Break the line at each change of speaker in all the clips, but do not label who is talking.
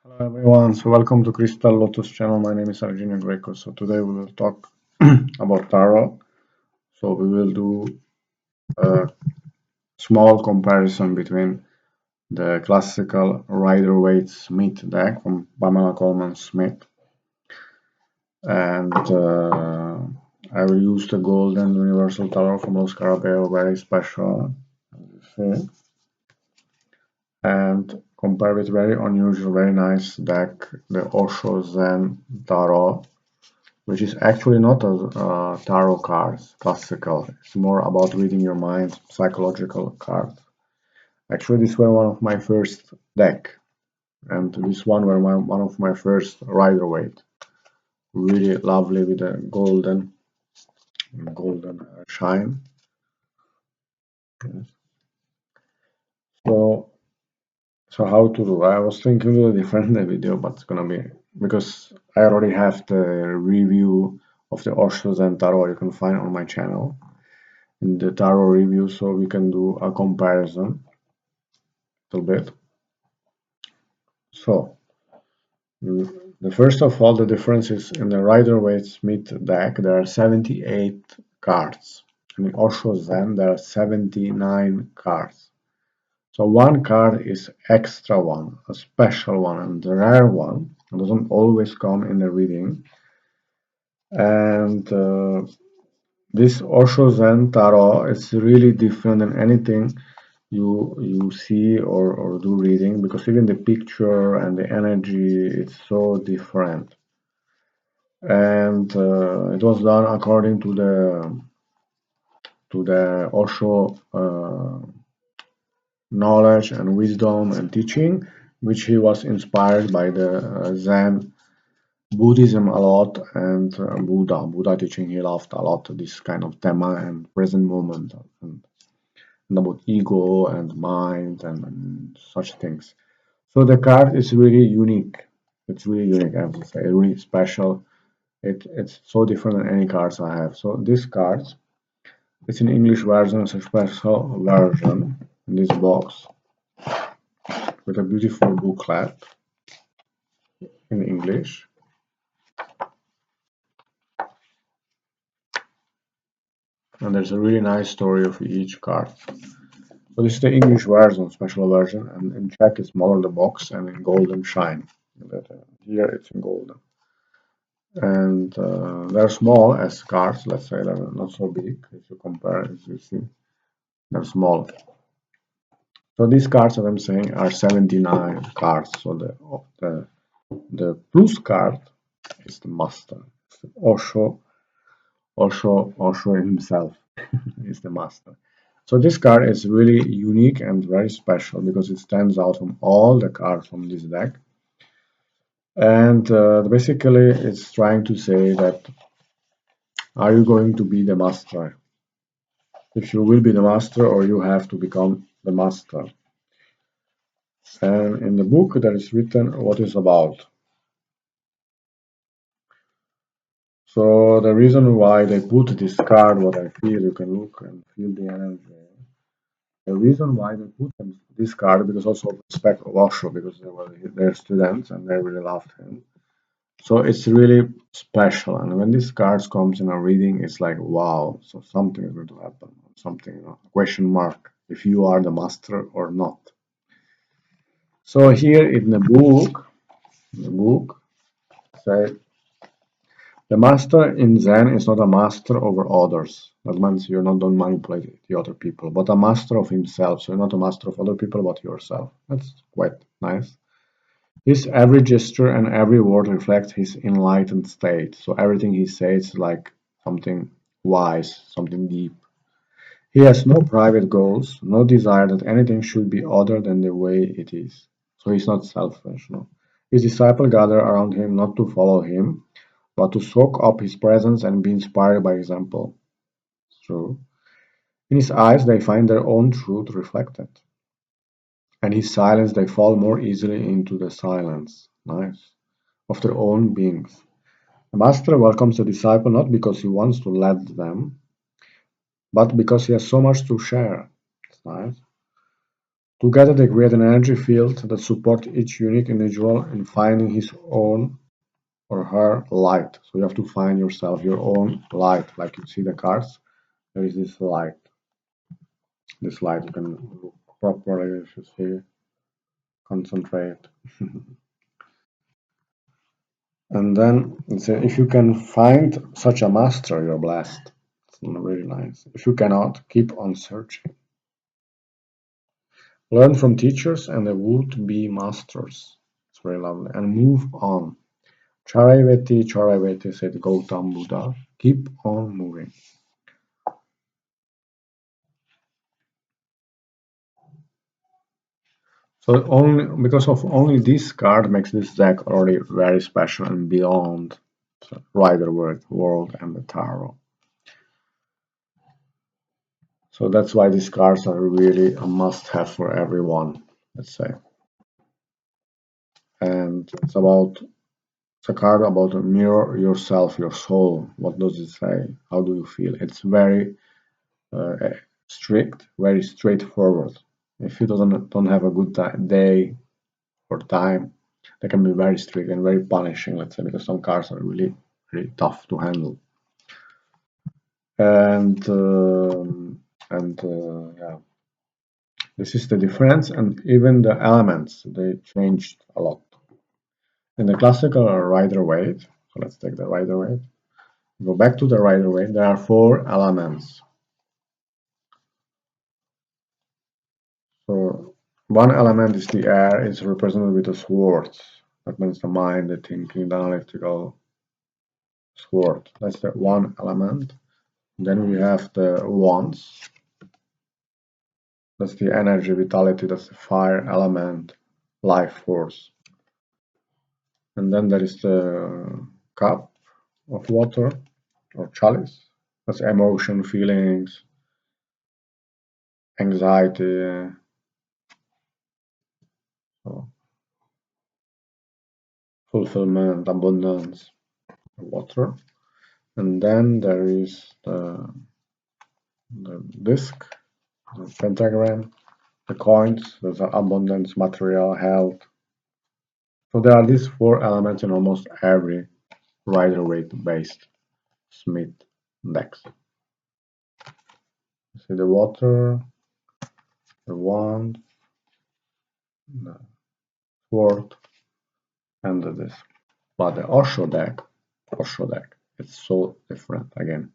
Hello everyone, so welcome to Crystal Lotus channel. My name is Arjuna Greco. So today we will talk about tarot. So we will do a small comparison between the classical Rider-Waite-Smith deck from Pamela Coleman Smith, and I will use the Golden Universal Tarot from Los Carabeo, very special, as you see, and compare with very unusual, very nice deck, the Osho Zen Tarot, which is actually not a tarot cards, classical. It's more about reading your mind, psychological cards. Actually, this was one of my first deck, and this one were one of my first Rider-Waite. Really lovely with a golden shine. Yes. So how to do? I was thinking of a different video, but it's gonna be because I already have the review of the Osho Zen Tarot you can find on my channel in the tarot review, so we can do a comparison a little bit. So the first of all, the difference is in the Rider-Waite-Smith deck there are 78 cards. In Osho Zen there are 79 cards. So one card is extra one, a special one, and the rare one. It doesn't always come in the reading. And this Osho Zen Tarot is really different than anything you see or do reading, because even the picture and the energy, it's so different. And it was done according to the Osho knowledge and wisdom and teaching, which he was inspired by the Zen Buddhism a lot, and Buddha teaching. He loved a lot this kind of tema and present moment and about ego and mind and such things. So the card is really unique. It's really unique, I have to say, really special. It's so different than any cards I have. So this card, it's an English version, it's a special version in this box with a beautiful booklet in English. And there's a really nice story of each card. So this is the English version, special version, and in Czech it's smaller the box and in golden shine. Here it's in golden. And they're small as cards, let's say they're not so big if you compare, as you see. They're small. So these cards that I'm saying are 79 cards. So the plus card is the master. It's the Osho himself is the master. So this card is really unique and very special because it stands out from all the cards from this deck. And basically it's trying to say that, are you going to be the master? If you will be the master, or you have to become the master. And in the book there is written what it's about. So the reason why they put this card, what I feel, you can look and feel the energy. The reason why they put this card, because also respect of Osho, because they were their students and they really loved him. So it's really special, and when this card comes in a reading, it's like, wow, so something is going to happen, something, question mark, if you are the master or not. So here in the book say, the master in Zen is not a master over others. That means you're not don't manipulate the other people, but a master of himself. So you're not a master of other people, but yourself. That's quite nice. His every gesture and every word reflects his enlightened state. So everything he says is like something wise, something deep. He has no private goals, no desire that anything should be other than the way it is. So he's not selfish. No. His disciples gather around him not to follow him, but to soak up his presence and be inspired by example. It's true. In his eyes they find their own truth reflected. And his silence they fall more easily into the silence, nice, of their own beings. The master welcomes the disciple not because he wants to lead them, but because he has so much to share. It's nice. Together they create an energy field that supports each unique individual in finding his own or her light. So you have to find yourself, your own light. Like you see the cards, there is this light. This light you can look properly if you see, concentrate. And then it says, if you can find such a master, you're blessed. It's really nice. If you cannot, keep on searching. Learn from teachers and the would-be masters. It's very lovely. And move on. Charayvati said Gautam Buddha. Keep on moving. So only because of only this card makes this deck already very special and beyond the Rider-Waite world and the tarot. So that's why these cards are really a must-have for everyone, let's say. And it's a card about a mirror yourself, your soul. What does it say? How do you feel? It's very strict, very straightforward. If you don't have a good day or time, they can be very strict and very punishing, let's say, because some cards are really, really tough to handle. And yeah, this is the difference. And even the elements, they changed a lot. In the classical Rider-Waite, so let's take the Rider-Waite. Go back to the Rider-Waite. There are 4 elements. So one element is the air. It's represented with the swords. That means the mind, the thinking, the analytical sword. That's the one element. Then we have the wands. That's the energy, vitality. That's the fire element, life force. And then there is the cup of water or chalice. That's emotion, feelings, anxiety, fulfillment, abundance, water. And then there is the disc, the pentagram, the coins, there's abundance, material, health. So there are these 4 elements in almost every Rider-Waite based Smith decks. You see the water, the wand, the sword, and the disc. But the Osho deck, it's so different again.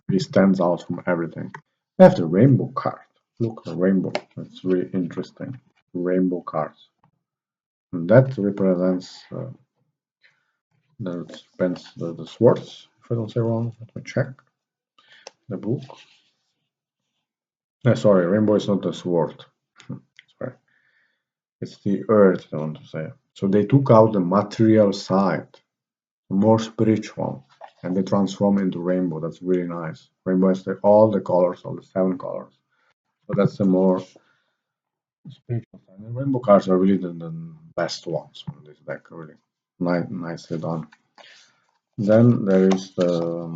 It stands out from everything. We have the rainbow card. Look, the rainbow. It's really interesting. Rainbow cards. And that represents the swords, if I don't say wrong. Let me check the book. Sorry, rainbow is not the sword. Sorry. It's the earth, I want to say. So they took out the material side, more spiritual, and they transform into rainbow. That's really nice. Rainbow has all the colors, all the 7 colors. So that's the more spiritual side. And rainbow cards are really the best ones from this deck, really nicely done. Then there is the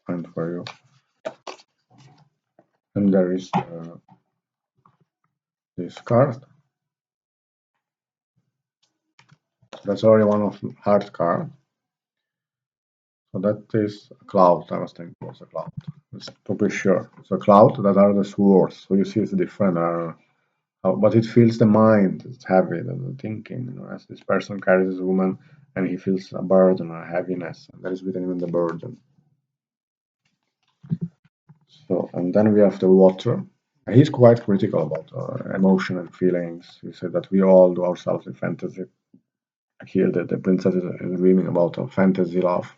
find for you. And there is this card. That's already one of hard card. So that is a cloud. I was thinking it was a cloud. It's to be sure. It's a cloud that are the swords. So you see it's different. But it feels the mind. It's heavy, the thinking. You know, as this person carries this woman and he feels a burden, a heaviness. And that is within even the burden. So, and then we have the water. He's quite critical about emotion and feelings. He said that we all do ourselves in fantasy. Here, the princess is dreaming about a fantasy love,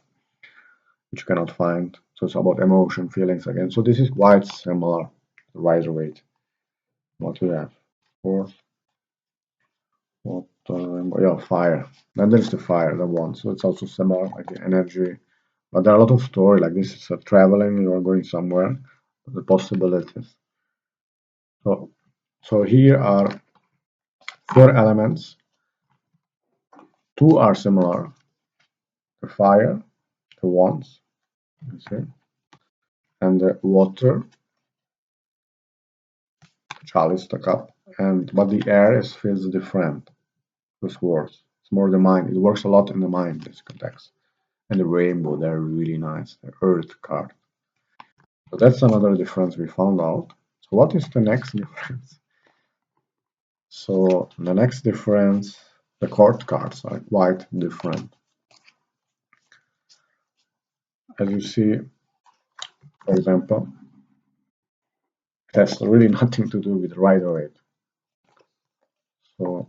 which you cannot find. So it's about emotion, feelings again. So this is quite similar to Rider-Waite. What we have, force, water, yeah, fire. Then there's the fire, the one. So it's also similar, like the energy. But there are a lot of story like this. It's traveling. You are going somewhere. The possibilities. So here are 4 elements. 2 are similar: the fire, the wands, you see, and the water, chalice, the cup, but the air feels different. This works. It's more the mind. It works a lot in the mind, this context. And the rainbow, they're really nice. The earth card. So that's another difference we found out. So what is the next difference? So the next difference, the court cards are quite different. As you see, for example, it has really nothing to do with Rider-Waite. So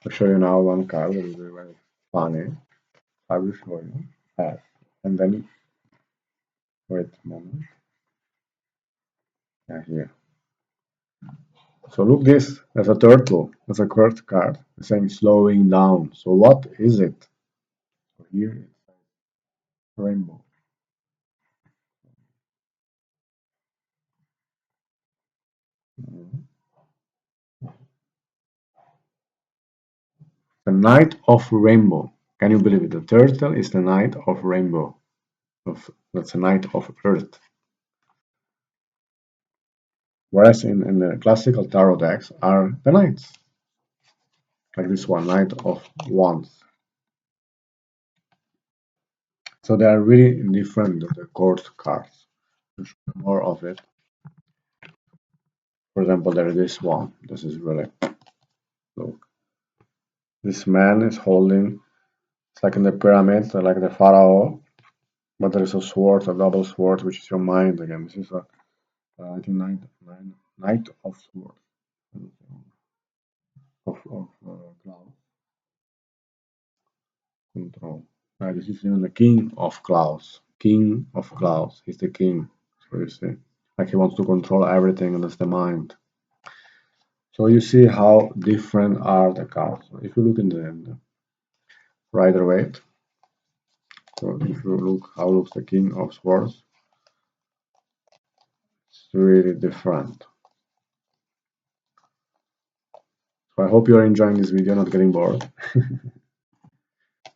I'll show you now one card that is very funny. I will show you as, and then wait a moment. Yeah, here. So look this as a turtle, as a court card, it's saying slowing down. So what is it? So here it's rainbow. The Knight of Rainbow. Can you believe it? The turtle is the Knight of Rainbow. That's the Knight of Earth. Whereas in the classical tarot decks are the Knights. Like this one, Knight of Wands. So they are really different than the court cards. More of it. For example, there is this one. This is really, look. This man is holding, it's like in the pyramid, like the pharaoh, but there is a sword, a double sword, which is your mind again. This is a, I think, Knight of Swords. Of clouds. Control. This is even the King of Clouds. King of Clouds. He's the king. So you see, like he wants to control everything, and that's the mind. So you see how different are the cards. So if you look in the Rider-Waite, so if you look how looks the King of Swords, it's really different. So I hope you're enjoying this video, not getting bored.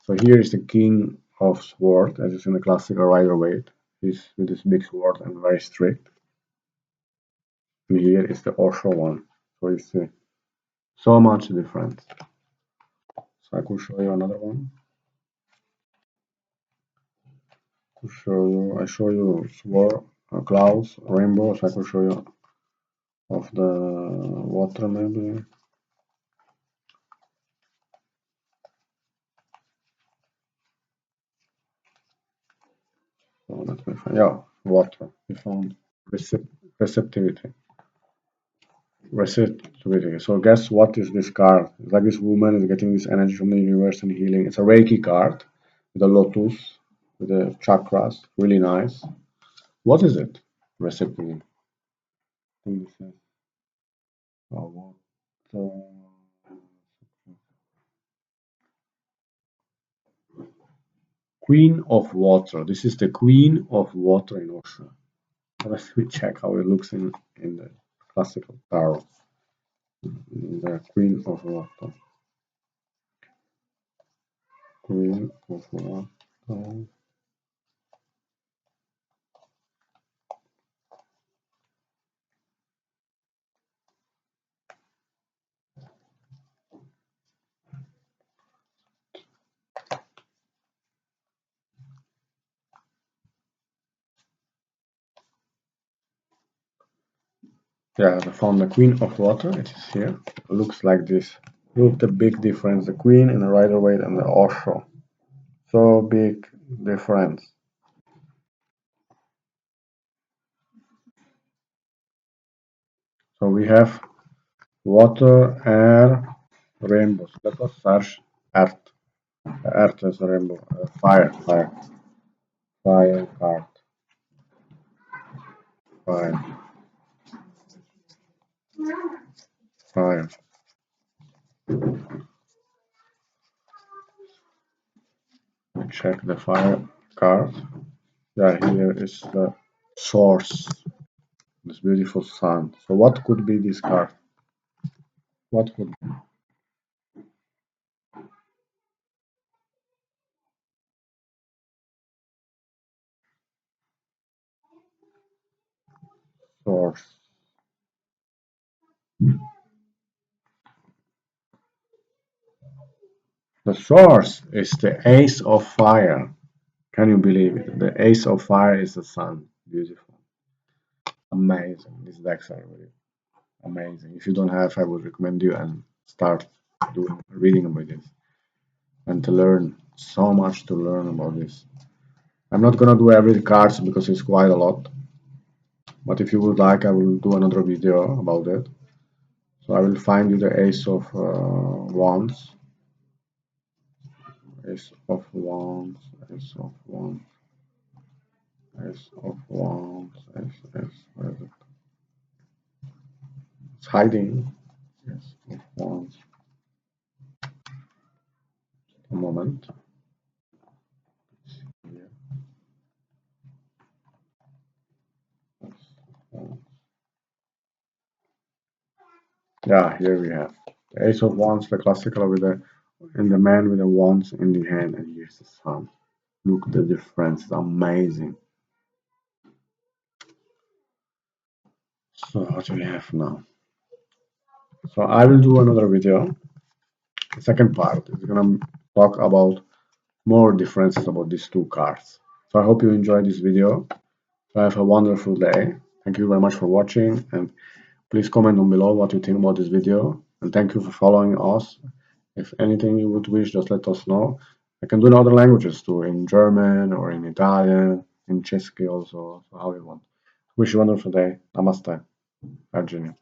So here is the King of Swords, as you see in the classical Rider-Waite. He's with this big sword and very strict. And here is the Osho one. So you see so much difference. So I could show you another one. I show you sword, clouds, rainbows. I could show you of the water maybe. So let me find, yeah, water. We found receptivity. Receptivity. So guess what is this card? It's like this woman is getting this energy from the universe and healing. It's a Reiki card with a lotus, with the chakras. Really nice. What is it? Receptivity. I think this is Queen of Water. This is the Queen of Water in OSHA. Let's check how it looks in the classical tarot. The Queen of Water. Queen of Water. Yeah, I found the Queen of Water. It is here. It looks like this. Look the big difference. The Queen and the Rider-Waite and the Osho. So big difference. So we have water, air, rainbows. Let us search earth. Earth is a rainbow. Fire card. Fire. Fire. Check the fire card. Yeah, here is the source. This beautiful sun. So what could be this card? What could be? source. The source is the ace of fire. Can you believe it? The ace of fire is the sun. Beautiful. Amazing. These decks are really amazing. If you don't have, I would recommend you and start doing reading about this and to learn. So much to learn about this. I'm not gonna do every cards because it's quite a lot. But if you would like, I will do another video about it. So I will find you the ace of wands. Ace of wands, ace of wands, ace of wands, where is it? It's hiding. Ace of wands. A moment. Yeah, here we have the ace of wands, the classical with the man with the wands in the hand, and here's the sun. Look, the difference is amazing. So what do we have now? So I will do another video. The second part is gonna talk about more differences about these two cards. So I hope you enjoyed this video. So have a wonderful day. Thank you very much for watching, and please comment down below what you think about this video. And thank you for following us. If anything you would wish, just let us know. I can do in other languages too, in German or in Italian, in Czech also, so how you want. Wish you a wonderful day. Namaste. Virginia.